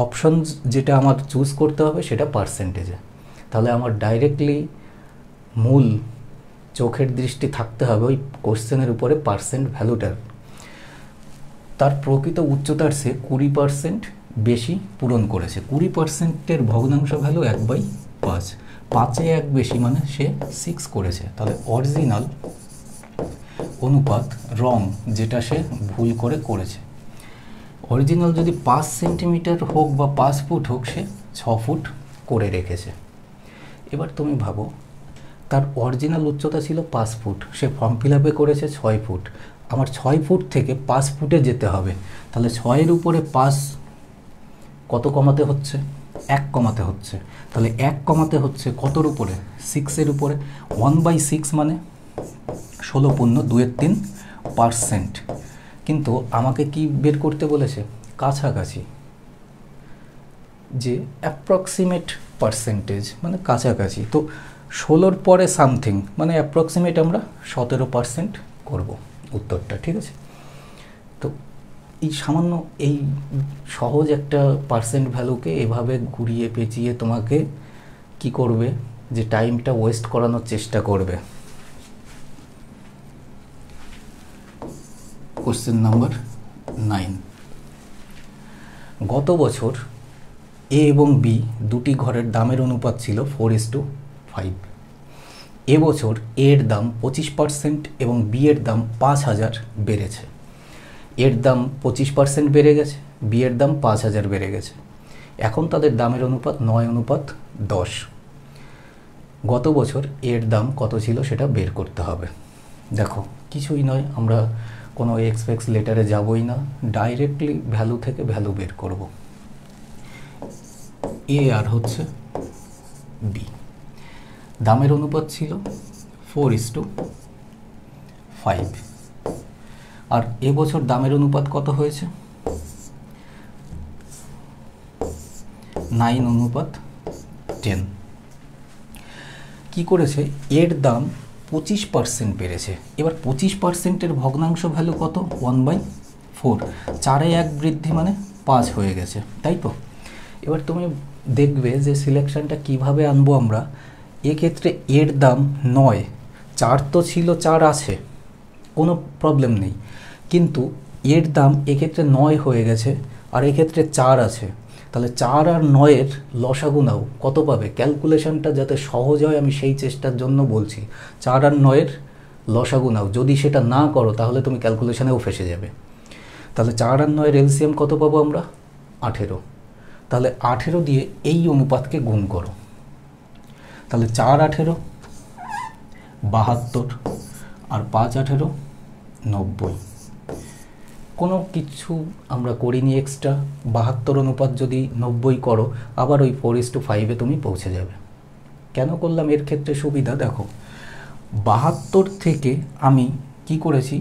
অপশন যেটা আমার চুজ করতে হবে সেটা পার্সেন্টেজে। তাহলে আমার ডাইরেক্টলি মূল চোখের দৃষ্টি থাকতে হবে ওই কোশ্চেনের উপরে পার্সেন্ট ভ্যালুটার। তার প্রকৃত উচ্চতার চেয়ে 20% বেশি পূরণ করেছে। 20%-এর ভগ্নাংশ ভ্যালু 1/5, 5-এ 1 বেশি মানে সে 6 করেছে। তাহলে অরিজিনাল অনুপাত রং, যেটা সে ভুল করে করেছে। অরিজিনাল যদি 5 সেন্টিমিটার হোক বা 5 ফুট হোক, সে 6 ফুট করে রেখেছে। এবার তুমি ভাবো, তার অরিজিনাল উচ্চতা ছিল 5 ফুট, সে ফর্ম ফিল আপে করেছে 6 ফুট। আমার 6 ফুট থেকে 5 ফুটে যেতে হবে, তাহলে 6-এর উপরে 5 কত কমাতে হচ্ছে? 1 কমাতে হচ্ছে। তাহলে 1 কমাতে হচ্ছে কতর উপরে? 6-এর উপরে। 1/6 মানে 16.2-3%। কিন্তু আমাকে কি বের করতে বলেছে? কাছাকাছি, যে অ্যাপ্রক্সিমেট পার্সেন্টেজ মানে কাছাকাছি। তো 16-র পরে সামথিং মানে অ্যাপ্রক্সিমেট আমরা 17% করব উত্তরটা, ঠিক আছে? তো এই সামান্য এই সহজ একটা পার্সেন্ট ভ্যালুকে এভাবে ঘুরিয়ে পেঁচিয়ে তোমাকে কি করবে, যে টাইমটা ওয়েস্ট করানোর চেষ্টা করবে। Question number 9। গত বছর এ এবং বি দুটি ঘরের দামের অনুপাত ছিল 4:5। এবছর এর দাম 25% এবং বি এর দাম 5,000 বেড়েছে। এর দাম 25% বেড়ে গেছে, বি এর দাম 5,000 বেড়ে গেছে। এখন তাদের দামের অনুপাত 9:10। গত বছর এর দাম কত ছিল সেটা বের করতে হবে। দেখো, কিছুই নয়, আমরা কোনো এক্সপেক্স লেটারে যাবই না, ডাইরেক্টলি ভ্যালু থেকে ভ্যালু বের করব। এ আর হচ্ছে বি, দামের অনুপাত ছিল 4:5, আর এবছর দামের অনুপাত কত হয়েছে? 9:10। কি করেছে? এর দাম 25% বেড়েছে। এবার 25%-এর ভগ্নাংশ ভ্যালু কত? 1/4। 4-এ 1 বৃদ্ধি মানে 5 হয়ে গেছে, তাই তো? এবার তুমি দেখবে যে সিলেকশনটা কিভাবে আনবো আমরা। এক্ষেত্রে এর দাম 9, 4 তো ছিল, 4 আছে, কোনো প্রবলেম নেই, কিন্তু এর দাম এক্ষেত্রে 9 হয়ে গেছে, আর এক্ষেত্রে 4 আছে। তাহলে 4 আর 9-এর লসাগু নাও, কত পাবে? ক্যালকুলেশনটা যাতে সহজ হয় আমি সেই চেষ্টার জন্য বলছি। 4 আর 9-এর লসাগু নাও, যদি সেটা না করো তাহলে তুমি ক্যালকুলেশনেও ফেসে যাবে। তাহলে 4 আর 9-এর এলসিএম কত পাবো আমরা? 18। তাহলে 18 দিয়ে এই অনুপাতকে গুণ করো। তাহলে 4×18 72, আর 5×18 90। কোনো কিছু আমরা করিনি এক্সট্রা। 72 অনুপাত যদি 90 করো, আবার ওই 4:5-এ তুমি পৌঁছে যাবে। কেন করলাম এর ক্ষেত্রে সুবিধা? দেখো, 72 থেকে আমি কি করেছি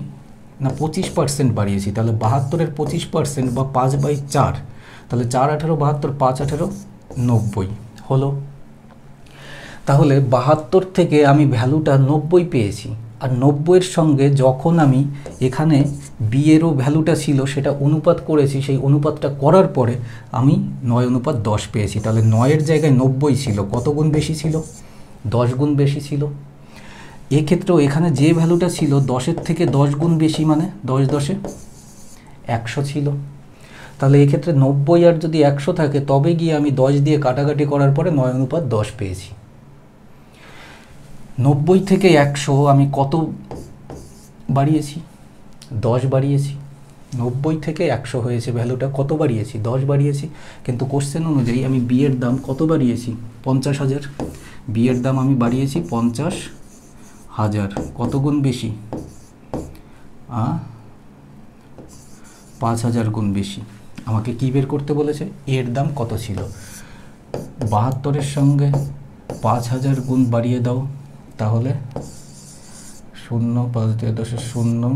না 25% বাড়িয়েছি। তাহলে 72-এর 25% বা 5/4, তাহলে 4×18 72, 5×18 90 হলো। তাহলে 72 থেকে আমি ভ্যালুটা 90 পেয়েছি, আর 90-এর সঙ্গে যখন আমি এখানে বি এরও ভ্যালুটা ছিল সেটা অনুপাত করেছি, সেই অনুপাতটা করার পরে আমি 9:10 পেয়েছি। তাহলে 9-এর জায়গায় 90 ছিল, কত গুণ বেশি ছিল? 10 গুণ বেশি ছিল। এক্ষেত্রেও এখানে যে ভ্যালুটা ছিল 10-এর থেকে 10 গুণ বেশি, মানে 10 10-এ 100 ছিল। তাহলে এক্ষেত্রে 90 আর যদি 100 থাকে তবে গিয়ে আমি 10 দিয়ে কাটাকাটি করার পরে 9:10 পেয়েছি। 90 থেকে 100 আমি কত বাড়িয়েছি? 10 বাড়িয়েছি। 90 থেকে 100 হয়েছে ভ্যালুটা, কত বাড়িয়েছি? 10 বাড়িয়েছি। কিন্তু কোশ্চেন অনুযায়ী আমি বি এর দাম কত বাড়িয়েছি? 50,000। বি এর দাম আমি বাড়িয়েছি 50,000। কত গুণ বেশি? 5,000 গুণ বেশি। আমাকে কি বের করতে বলেছে? এর দাম কত ছিল? 72-এর সঙ্গে 5,000 গুণ বাড়িয়ে দাও, তাহলে 0 5 দিয়ে 10 0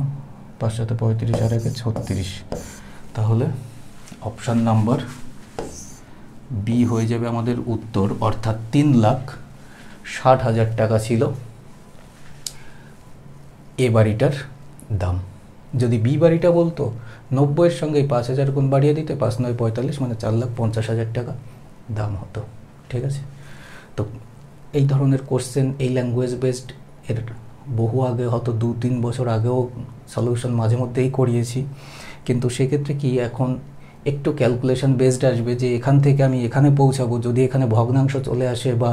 5 7 35 আর 1 36। তাহলে অপশান নাম্বার বি হয়ে যাবে আমাদের উত্তর, অর্থাৎ 3,60,000 টাকা ছিল এ বাড়িটার দাম। যদি বি বাড়িটা বলতো 90-এর সঙ্গে 5,000 গুণ বাড়িয়ে দিতে, 5 9 45, মানে 4,50,000 টাকা দাম হতো। ঠিক আছে, তো এই ধরনের কোশ্চেন এই ল্যাঙ্গুয়েজ বেসড এর বহু আগে, হয়তো 2-3 বছর আগেও সলিউশন মাঝে মধ্যেই করিয়েছি, কিন্তু সেক্ষেত্রে কি এখন একটু ক্যালকুলেশন বেসড আসবে, যে এখান থেকে আমি এখানে পৌঁছাবো, যদি এখানে ভগ্নাংশ চলে আসে বা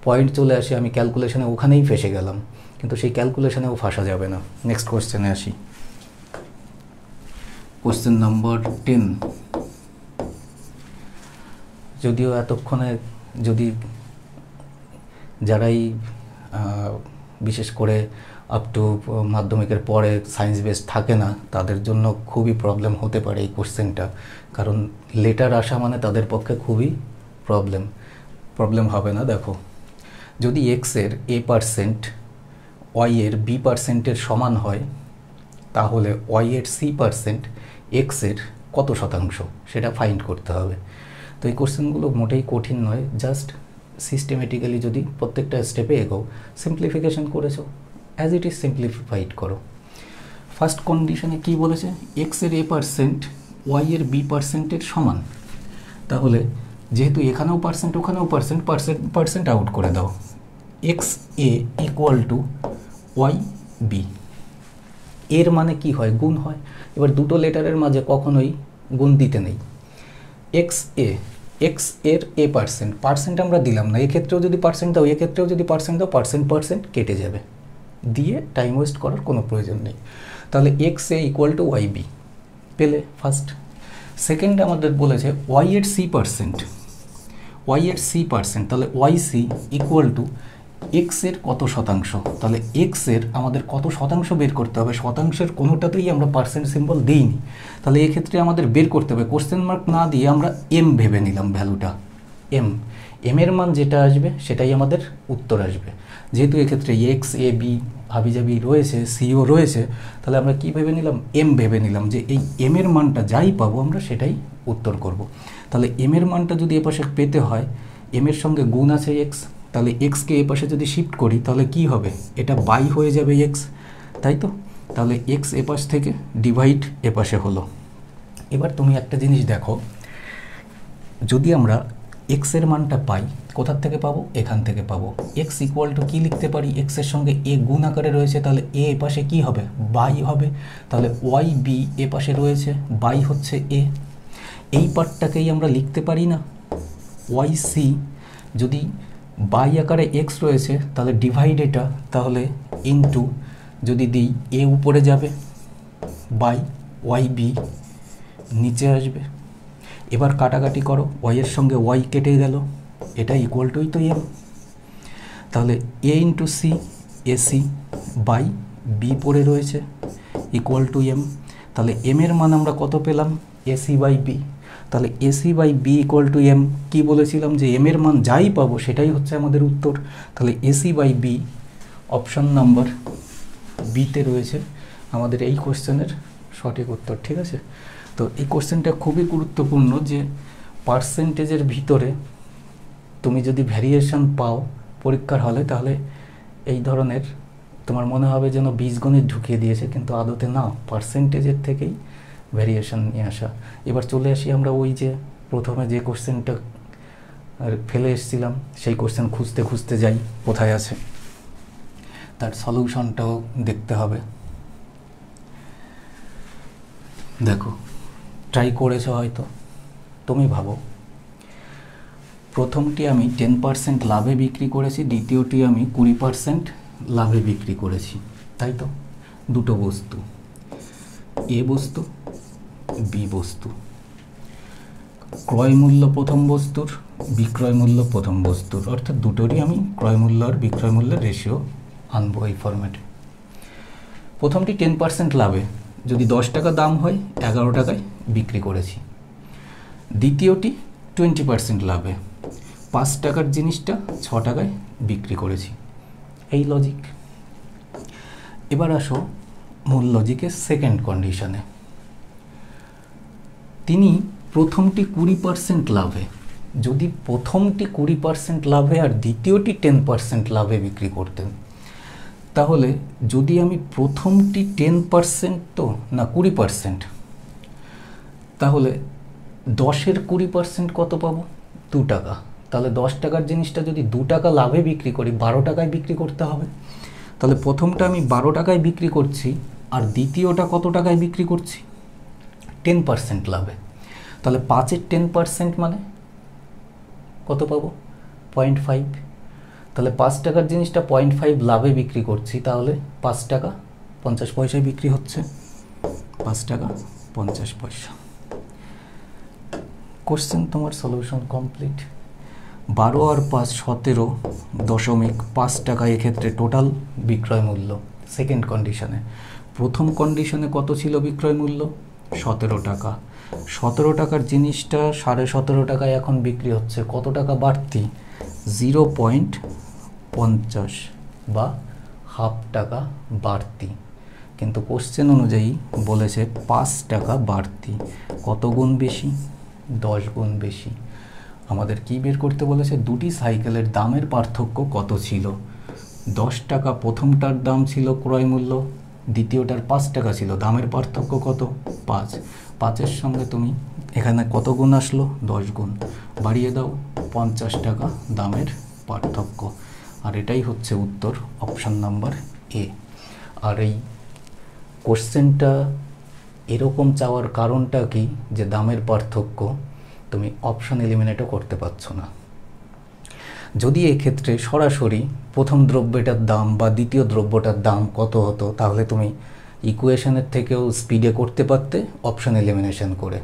পয়েন্ট চলে আসে আমি ক্যালকুলেশনে ওখানেই ফেসে গেলাম, কিন্তু সেই ক্যালকুলেশনেও ফাঁসা যাবে না। নেক্সট কোশ্চেনে আসি। Question number 10। যদিও এতক্ষণে যদি যারাই বিশেষ করে আপ টু মাধ্যমিকের পরে সায়েন্স বেস থাকে না, তাদের জন্য খুবই প্রবলেম হতে পারে এই কোশ্চেনটা, কারণ লেটার আসা মানে তাদের পক্ষে খুবই প্রবলেম হবে না। দেখো, যদি এক্সের a% ওয়াইয়ের b%-এর সমান হয়, তাহলে ওয়াইয়ের c% এক্সের কত শতাংশ সেটা ফাইন্ড করতে হবে। তো এই কোশ্চেনগুলো মোটেই কঠিন নয়, জাস্ট সিস্টেমেটিক্যালি যদি প্রত্যেকটা স্টেপে এগোও, সিম্পলিফিকেশন করেছো, অ্যাজ ইট ইজ সিম্পলিফাইড করো। ফার্স্ট কন্ডিশনে কি বলেছে? এক্সের a% ওয়াইয়ের b%-এর সমান। তাহলে যেহেতু এখানেও পার্সেন্ট ওখানেও পার্সেন্ট আউট করে দাও, x a equal to y b. এর মানে কি হয়? গুণ হয়। এবার দুটো লেটারের মাঝে কখনোই গুণ দিতে নেই। এক্স এর পার্সেন্ট আমরা দিলাম না, এক্ষেত্রেও যদি পার্সেন্ট দাও, এক্ষেত্রেও যদি পার্সেন্ট দাও, পার্সেন্ট কেটে যাবে, দিয়ে টাইম ওয়েস্ট করার কোনো প্রয়োজন নেই। তাহলে x a equal to y b পেলে ফার্স্ট। সেকেন্ড আমাদের বলেছে ওয়াইয়ের c%, তাহলে ওয়াই সি ইকুয়াল টু এক্সের কত শতাংশ। তাহলে এক্সের আমাদের কত শতাংশ বের করতে হবে, শতাংশের কোনোটাতেই আমরা পার্সেন্ট সিম্বল দিইনি, তাহলে এক্ষেত্রে আমাদের বের করতে হবে। কোশ্চেন মার্ক না দিয়ে আমরা এম ভেবে নিলাম, ভ্যালুটা এর মান যেটা আসবে সেটাই আমাদের উত্তর আসবে। যেহেতু এক্ষেত্রে এক্স এ বি হাবিজাবি রয়েছে, সিও রয়েছে, তাহলে আমরা কি ভেবে নিলাম? এম ভেবে নিলাম, যে এই এম এর মানটা যাই পাবো আমরা সেটাই উত্তর করব। তাহলে এম এর মানটা যদি এপাশে পেতে হয়, এম এর সঙ্গে গুণ আছে এক্স, তাহলে এক্সকে এপাশে যদি শিফট করি তাহলে কি হবে? এটা বাই হয়ে যাবে এক্স, তাই তো? তাহলে এক্স এপাশ থেকে ডিভাইড এপাশে হলো। এবার তুমি একটা জিনিস দেখো, যদি আমরা এক্সের মানটা পাই, কোথার থেকে পাবো? এখান থেকে পাবো। এক্স ইকুয়াল টু কী লিখতে পারি? এক্সের সঙ্গে এ গুণ আকারে রয়েছে, তাহলে এ এপাশে কী হবে? বাই হবে। তাহলে ওয়াই বি এপাশে রয়েছে, বাই হচ্ছে এ। এই পার্টটাকেই আমরা লিখতে পারি না ওয়াই সি, যদি বাই আকারে এক্স রয়েছে তাহলে ডিভাইড এটা, তাহলে ইনটু যদি দিই এ উপরে যাবে, বাই ওয়াই বি নিচে আসবে। এবার কাটাকাটি করো, ওয়াইয়ের সঙ্গে ওয়াই কেটে গেল, এটা ইকুয়াল টুই তো এম। তাহলে A into C, AC by B পড়ে রয়েছে ইকুয়াল টু এম। তাহলে এম এর মান আমরা কত পেলাম? AC by B. তাহলে AC by B equal to M. কী বলেছিলাম? যে এম এর মান যাই পাবো সেটাই হচ্ছে আমাদের উত্তর। তাহলে AC by B option number বিতে রয়েছে আমাদের এই কোশ্চেনের সঠিক উত্তর। ঠিক আছে, তো এই কোশ্চেনটা খুবই গুরুত্বপূর্ণ, যে পার্সেন্টেজের ভিতরে তুমি যদি ভ্যারিয়েশন পাও পরীক্ষার হলে, তাহলে এই ধরনের তোমার মনে হবে যেন বীজগণিত ঢুকিয়ে দিয়েছে, কিন্তু আদতে না, পার্সেন্টেজের থেকেই ভ্যারিয়েশন নিয়ে আসা। এবার চলে আসি আমরা ওই যে প্রথমে যে কোশ্চেনটা ফেলে এসেছিলাম, সেই কোশ্চেন খুঁজতে খুঁজতে যাই কোথায় আছে, তার সলিউশনটাও দেখতে হবে। দেখো, ট্রাই করেছো হয়তো, তুমি ভাবো প্রথমটি আমি 10% লাভে বিক্রি করেছি, দ্বিতীয়টি আমি 20% লাভে বিক্রি করেছি, তাই তো? দুটো বস্তু, এ বস্তু, বি বস্তু। ক্রয় মূল্য প্রথম বস্তুর, বিক্রয় মূল্য প্রথম বস্তুর, অর্থাৎ দুটোরই আমি ক্রয় মূল্য আর বিক্রয় মূল্যের রেশিও আনবো এই ফরম্যাটে। প্রথমটি 10% লাভে, যদি 10 টাকা দাম হয় 11 টাকায় বিক্রি করেছি। দ্বিতীয়টি 20% লাভে, 5 টাকার জিনিসটা 6 টাকায় বিক্রি করেছি। এই লজিক। এবার আসো মূল লজিকের সেকেন্ড কন্ডিশনে। তিনি প্রথমটি 20% লাভে, যদি প্রথমটি 20% লাভে আর দ্বিতীয়টি 10% লাভে বিক্রি করতেন, তাহলে যদি আমি প্রথমটি 10% তো না 20%, তাহলে 10-এর 20% কত পাবো? 2 টাকা। তাহলে 10 টাকার জিনিসটা যদি 2 টাকা লাভে বিক্রি করি, 12 টাকায় বিক্রি করতে হবে। তাহলে প্রথমটা আমি 12 টাকায় বিক্রি করছি, আর দ্বিতীয়টা কত টাকায় বিক্রি করছি? 10% লাভে। তাহলে 5-এর 10% মানে কত পাবো? 0.5। তাহলে 5 টাকার জিনিসটা 0.5 লাভে বিক্রি করছি, তাহলে 5 টাকা 50 পয়সায় বিক্রি হচ্ছে। 5 টাকা 50 পয়সা। কোশ্চেন তোমার সলিউশন কমপ্লিট। 12 আর 5 17.5 টাকা এক্ষেত্রে টোটাল বিক্রয় মূল্য সেকেন্ড কন্ডিশনে। প্রথম কন্ডিশনে কত ছিল বিক্রয় মূল্য? 17 টাকা। 17 টাকার জিনিসটা 17.5 টাকায় এখন বিক্রি হচ্ছে, কত টাকা বাড়তি? 0.50 বা হাফ টাকা বাড়তি। কিন্তু কোশ্চেন অনুযায়ী বলেছে 5 টাকা বাড়তি। কত গুণ বেশি? 10 গুণ বেশি। আমাদের কি বের করতে বলেছে? দুটি সাইকেলের দামের পার্থক্য কত ছিল? 10 টাকা প্রথমটার দাম ছিল ক্রয় মূল্য, দ্বিতীয়টার 5 টাকা ছিল, দামের পার্থক্য কত? 5। 5-এর সঙ্গে তুমি এখানে কত গুণ আসলো? 10 গুণ। বাড়িয়ে দাও, 50 টাকা দামের পার্থক্য। আর এটাই হচ্ছে উত্তর, অপশান নাম্বার এ। আর এই কোশ্চেনটা এরকম চাওয়ার কারণটা কি, যে দামের পার্থক্য তুমি অপশান এলিমিনেটও করতে পারছো না। যদি এক্ষেত্রে সরাসরি প্রথম দ্রব্যটার দাম বা দ্বিতীয় দ্রব্যটার দাম কত হতো, তাহলে তুমি ইকুয়েশনের থেকেও স্পিডে করতে পারতে অপশান এলিমিনেশন করে।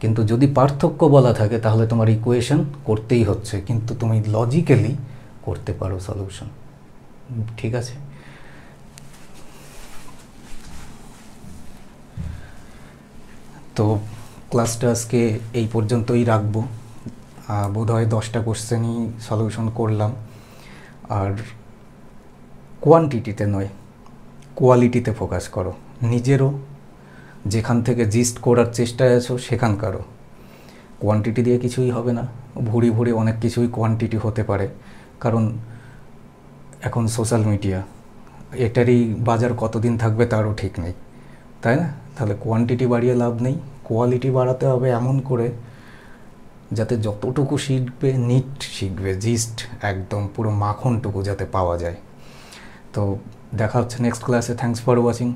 কিন্তু যদি পার্থক্য বলা থাকে, তাহলে তোমার ইকুয়েশন করতেই হচ্ছে, কিন্তু তুমি লজিক্যালি করতে পারো সলিউশন। ঠিক আছে? তো ক্লাসটা আজকে এই পর্যন্তই রাখবো। বোধহয় 10টা কোশ্চেনই সলিউশন করলাম। আর কোয়ান্টিটিতে নয়, কোয়ালিটিতে ফোকাস করো। নিজেরও যেখান থেকে জিস্ট করার চেষ্টায় আছো সেখানকারও। কোয়ান্টিটি দিয়ে কিছুই হবে না, ভুরি ভুরি অনেক কিছুই কোয়ান্টিটি হতে পারে, কারণ এখন সোশ্যাল মিডিয়া, এটারই বাজার কতদিন থাকবে তারও ঠিক নেই, তাই না? তাহলে কোয়ান্টিটি বাড়িয়ে লাভ নেই, কোয়ালিটি বাড়াতে হবে এমন করে যাতে যতটুকু শিখবে নিট শিখবে, জিস্ট একদম পুরো মাখনটুকু যাতে পাওয়া যায়। তো দেখা হচ্ছে নেক্সট ক্লাসে। Thanks for watching.